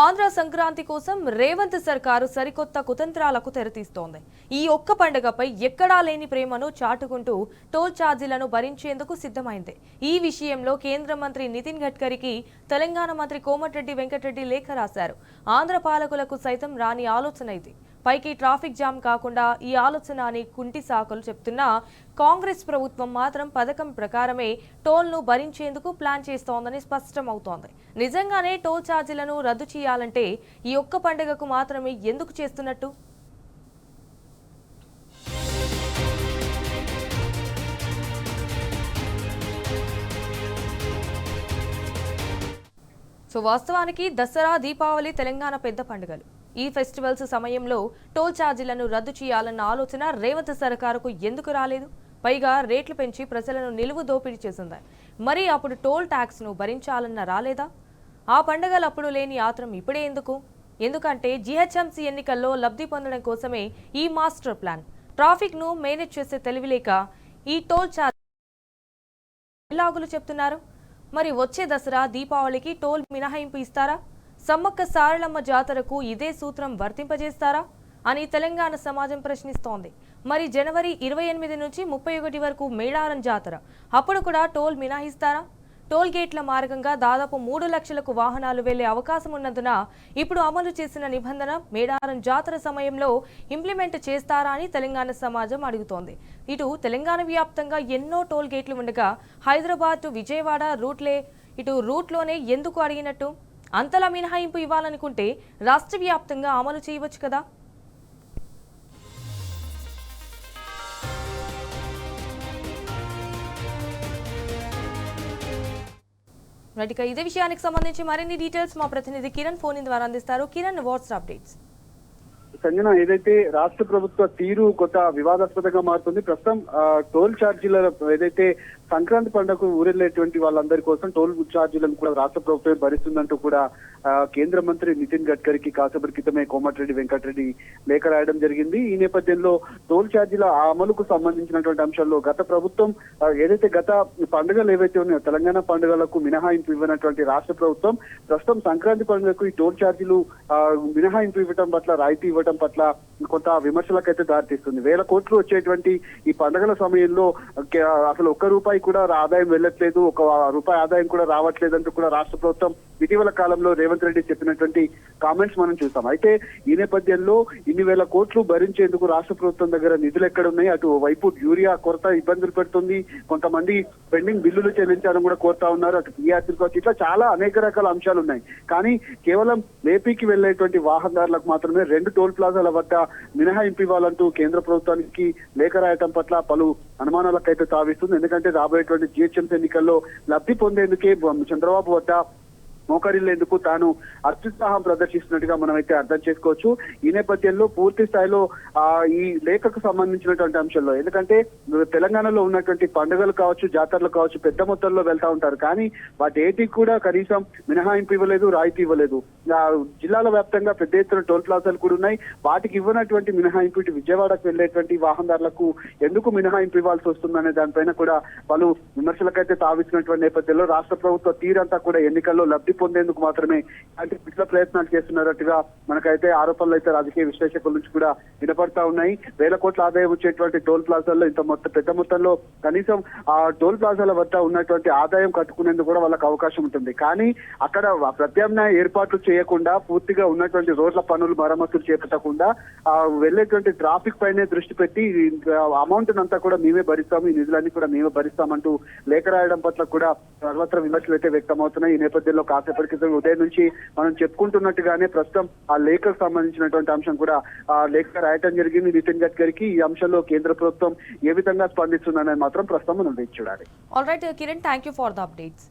ఆంధ్ర సంక్రాంతి కోసం రేవంత్ సర్కారు సరికొత్త కుతంత్రాలకు తెరతీస్తోంది. ఈ ఒక్క పండుగపై ఎక్కడా లేని ప్రేమను చాటుకుంటూ టోల్ ఛార్జీలను భరించేందుకు సిద్ధమైంది. ఈ విషయంలో కేంద్ర మంత్రి నితిన్ గడ్కరీకి తెలంగాణ మంత్రి కోమటిరెడ్డి వెంకటరెడ్డి లేఖ రాశారు. ఆంధ్ర పాలకులకు సైతం రాని ఆలోచన ఇది. పైకి ట్రాఫిక్ జామ్ కాకుండా ఈ ఆలోచన అని కుంటి సాకులు చెప్తున్నా కాంగ్రెస్ ప్రభుత్వం మాత్రం పథకం ప్రకారమే టోల్ను భరించేందుకు ప్లాన్ చేస్తోందని స్పష్టమవుతోంది. నిజంగానే టోల్ ఛార్జీలను రద్దు చేయాలంటే ఈ ఒక్క పండుగకు మాత్రమే ఎందుకు చేస్తున్నట్టు? వాస్తవానికి దసరా, దీపావళి తెలంగాణ పెద్ద పండుగలు. ఈ ఫెస్టివల్స్ సమయంలో టోల్ ఛార్జీలను రద్దు చేయాలన్న ఆలోచన రేవంత్ సర్కారుకు ఎందుకు రాలేదు? పైగా రేట్లు పెంచి ప్రజలను నిలువు దోపిడీ చేసింది. మరి అప్పుడు టోల్ ట్యాక్స్ను భరించాలన్న రాలేదా? ఆ పండుగలప్పుడు లేని ఆత్రం ఇప్పుడే ఎందుకు? ఎందుకంటే జీహెచ్ఎంసీ ఎన్నికల్లో లబ్ధి పొందడం కోసమే ఈ మాస్టర్ ప్లాన్. ట్రాఫిక్ను మేనేజ్ చేసే తెలివిలేక ఈ టోల్ ఛార్జ్ ఎలాగులు చెప్తున్నారు. మరి వచ్చే దసరా, దీపావళికి టోల్ మినహాయింపు ఇస్తారా? సమ్మక్క సారలమ్మ జాతరకు ఇదే సూత్రం వర్తింపజేస్తారా అని తెలంగాణ సమాజం ప్రశ్నిస్తోంది. మరి జనవరి 28 నుంచి 31 వరకు మేడారం జాతర, అప్పుడు కూడా టోల్ మినహాయిస్తారా? టోల్ గేట్ల మార్గంగా దాదాపు 3 లక్షలకు వాహనాలు వెళ్లే అవకాశం ఉన్నందున ఇప్పుడు అమలు చేసిన నిబంధన మేడారం జాతర సమయంలో ఇంప్లిమెంట్ చేస్తారా అని తెలంగాణ సమాజం అడుగుతోంది. ఇటు తెలంగాణ వ్యాప్తంగా ఎన్నో టోల్ గేట్లు ఉండగా హైదరాబాద్, విజయవాడ రూట్లోనే ఎందుకు అడిగినట్టు? అంతలా మినహాయింపు ఇవ్వాలనుకుంటే రాష్ట్ర వ్యాప్తంగా అమలు చేయవచ్చు కదా. ఇదే విషయానికి సంబంధించి మరిన్ని డీటెయిల్స్ మా ప్రతినిధి కిరణ్ ఫోన్ ద్వారా అందిస్తారు. Kiran, watts updates? సంజన, ఏదైతే రాష్ట్ర ప్రభుత్వ తీరు కొత్త వివాదాస్పదంగా మారుతుంది. ప్రస్తుతం టోల్ ఛార్జీల ఏదైతే సంక్రాంతి పండుగకు ఊరెళ్లేటువంటి వాళ్ళందరి కోసం టోల్ ఛార్జీలను కూడా రాష్ట్ర ప్రభుత్వం భరిస్తుందంటూ కూడా కేంద్ర మంత్రి నితిన్ గడ్కరీకి కాసేపటి క్రితమే కోమటిరెడ్డి వెంకటరెడ్డి లేఖ రాయడం జరిగింది. ఈ నేపథ్యంలో టోల్ ఛార్జీల అమలుకు సంబంధించినటువంటి అంశాల్లో గత ప్రభుత్వం ఏదైతే గత పండుగలు ఏవైతే ఉన్నాయో తెలంగాణ పండుగలకు మినహాయింపు ఇవ్వనటువంటి రాష్ట్ర ప్రభుత్వం ప్రస్తుతం సంక్రాంతి పండుగకు ఈ టోల్ ఛార్జీలు మినహాయింపు ఇవ్వడం పట్ల, రాయితీ ఇవ్వడం పట్ల కొంత విమర్శలకైతే దారితీస్తుంది. 1000 కోట్లు వచ్చేటువంటి ఈ పండుగల సమయంలో అసలు ఒక్క రూపాయి కూడా ఆదాయం వెళ్ళట్లేదు, ₹1 ఆదాయం కూడా రావట్లేదు అంటూ కూడా రాష్ట్ర ప్రభుత్వం ఇటీవల కాలంలో రేవంత్ రెడ్డి చెప్పినటువంటి కామెంట్స్ మనం చూస్తాం. అయితే ఈ నేపథ్యంలో ఇన్ని 1000 కోట్లు భరించేందుకు రాష్ట్ర ప్రభుత్వం దగ్గర నిధులు ఎక్కడున్నాయి? అటు వైపు యూరియా కొరత ఇబ్బందులు పెడుతుంది, కొంతమంది పెండింగ్ బిల్లులు చెల్లించాలని కూడా కోరుతా ఉన్నారు, అటు పిఆర్సీ కోర్టు, ఇట్లా చాలా అనేక రకాల అంశాలు ఉన్నాయి. కానీ కేవలం ఏపీకి వెళ్లేటువంటి వాహనదారులకు మాత్రమే 2 టోల్ ప్లాజాల వద్ద మినహాయింపు ఇవ్వాలంటూ కేంద్ర ప్రభుత్వానికి లేఖ రాయటం పట్ల పలు అనుమానాలకైతే తావిస్తుంది. ఎందుకంటే రాబోయేటువంటి జీహెచ్ఎంసీ ఎన్నికల్లో లబ్ధి పొందేందుకే చంద్రబాబు వద్ద మోకరిల్లేందుకు తాను అత్యుత్సాహం ప్రదర్శిస్తున్నట్టుగా మనం అయితే అర్థం చేసుకోవచ్చు. ఈ నేపథ్యంలో పూర్తి స్థాయిలో ఈ లేఖకు సంబంధించినటువంటి అంశంలో, ఎందుకంటే తెలంగాణలో ఉన్నటువంటి పండుగలు కావచ్చు, జాతరలు కావచ్చు, పెద్ద మొత్తంలో వెళ్తా ఉంటారు. కానీ వాటి ఏటికి కూడా కనీసం మినహాయింపు ఇవ్వలేదు, రాయితీ ఇవ్వలేదు. జిల్లాల వ్యాప్తంగా పెద్ద ఎత్తున టోల్ ప్లాజాలు కూడా ఉన్నాయి. వాటికి ఇవ్వనటువంటి మినహాయింపు ఇటు విజయవాడకు వెళ్లేటువంటి వాహనదారులకు ఎందుకు మినహాయింపు ఇవ్వాల్సి వస్తుందనే దానిపైన కూడా పలు విమర్శలకైతే తావిస్తున్నటువంటి నేపథ్యంలో రాష్ట్ర ప్రభుత్వ తీరంతా కూడా ఎన్నికల్లో లబ్ధి పొందేందుకు మాత్రమే అంటే ఇట్లా ప్రయత్నాలు చేస్తున్నట్టుగా మనకైతే ఆరోపణలు అయితే రాజకీయ విశ్లేషకుల నుంచి కూడా వినపడతా ఉన్నాయి. 1000 కోట్ల ఆదాయం వచ్చేటువంటి టోల్ ప్లాజాల్లో పెద్ద మొత్తంలో కనీసం ఆ టోల్ ప్లాజాల వద్ద ఉన్నటువంటి ఆదాయం కట్టుకునేందుకు కూడా వాళ్ళకి అవకాశం ఉంటుంది. కానీ అక్కడ ప్రత్యామ్నాయ ఏర్పాట్లు చేయకుండా, పూర్తిగా ఉన్నటువంటి రోడ్ల పనులు మరమ్మతులు చేపట్టకుండా వెళ్లేటువంటి ట్రాఫిక్ పైనే దృష్టి పెట్టి అమౌంట్ అంతా కూడా మేమే భరిస్తాము, ఈ నిధులన్నీ కూడా మేమే భరిస్తామంటూ లేఖ రాయడం పట్ల కూడా సర్వత్ర విమర్శలు అయితే వ్యక్తమవుతున్నాయి. ఈ నేపథ్యంలో కాసేపటి క్రితం ఉదయం నుంచి మనం చెప్పుకుంటున్నట్టుగానే ప్రస్తుతం ఆ లేఖకు సంబంధించినటువంటి అంశం కూడా లేఖ రాయటం జరిగింది నితిన్ గడ్కరీకి. ఈ అంశంలో కేంద్ర ప్రభుత్వం ఏ విధంగా స్పందిస్తుందనేది మాత్రం ప్రస్తుతం మనం వేచి చూడాలి. All right Kiran, thank you for the updates.